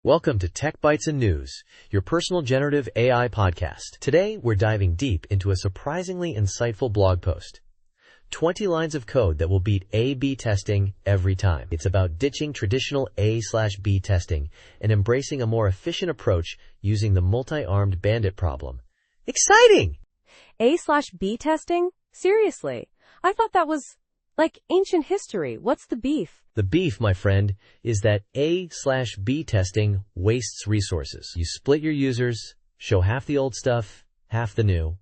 Welcome to Tech Bytes and News, your personal generative AI podcast. Today, we're diving deep into a surprisingly insightful blog post. 20 lines of code that will beat A/B testing every time. It's about ditching traditional A/B testing and embracing a more efficient approach using the multi-armed bandit problem. Exciting! A/B testing? Seriously? I thought that was like ancient history. What's the beef? The beef, my friend, is that A/B testing wastes resources. You split your users, show half the old stuff, half the new,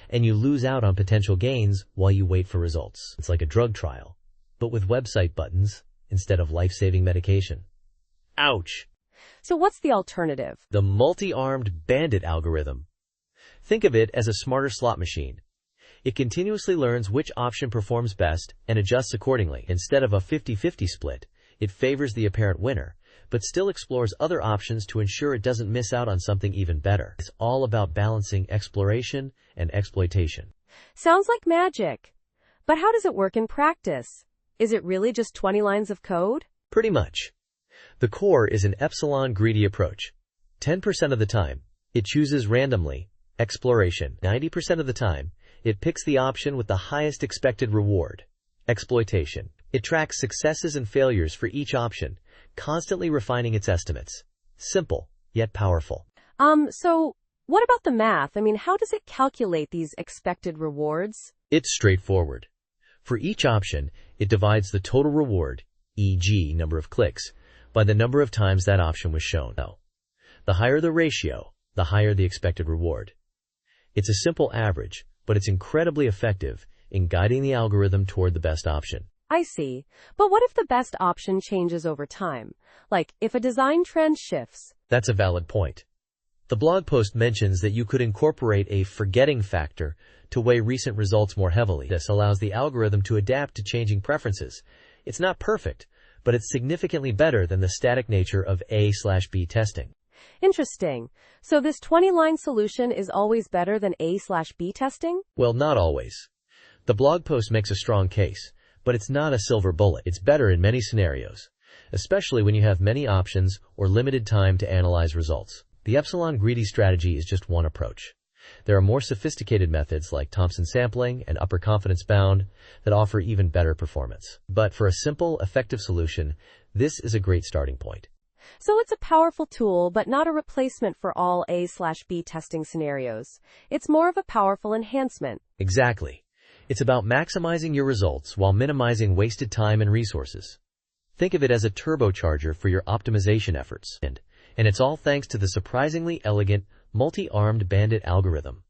and you lose out on potential gains while you wait for results. It's like a drug trial, but with website buttons instead of life-saving medication. Ouch! So what's the alternative? The multi-armed bandit algorithm. Think of it as a smarter slot machine. It continuously learns which option performs best and adjusts accordingly. Instead of a 50-50 split, it favors the apparent winner, but still explores other options to ensure it doesn't miss out on something even better. It's all about balancing exploration and exploitation. Sounds like magic. But how does it work in practice? Is it really just 20 lines of code? Pretty much. The core is an epsilon greedy approach. 10% of the time, it chooses randomly, exploration. 90% of the time, it picks the option with the highest expected reward, exploitation. It tracks successes and failures for each option, constantly refining its estimates. Simple, yet powerful. So what about the math? How does it calculate these expected rewards? It's straightforward. For each option, it divides the total reward, e.g. number of clicks, by the number of times that option was shown. The higher the ratio, the higher the expected reward. It's a simple average, but it's incredibly effective in guiding the algorithm toward the best option. I see. But what if the best option changes over time? Like, if a design trend shifts? That's a valid point. The blog post mentions that you could incorporate a forgetting factor to weigh recent results more heavily. This allows the algorithm to adapt to changing preferences. It's not perfect, but it's significantly better than the static nature of A/B testing. Interesting. So this 20-line solution is always better than A/B testing? Well, not always. The blog post makes a strong case, but it's not a silver bullet. It's better in many scenarios, especially when you have many options or limited time to analyze results. The epsilon greedy strategy is just one approach. There are more sophisticated methods like Thompson sampling and upper confidence bound that offer even better performance. But for a simple, effective solution, this is a great starting point. So it's a powerful tool, but not a replacement for all A/B testing scenarios. It's more of a powerful enhancement. Exactly. It's about maximizing your results while minimizing wasted time and resources. Think of it as a turbocharger for your optimization efforts. And it's all thanks to the surprisingly elegant, multi-armed bandit algorithm.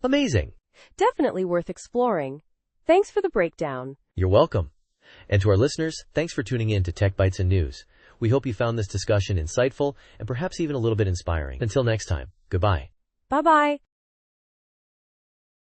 Amazing! Definitely worth exploring. Thanks for the breakdown. You're welcome. And to our listeners, thanks for tuning in to Tech Bytes and News. We hope you found this discussion insightful and perhaps even a little bit inspiring. Until next time, goodbye. Bye-bye.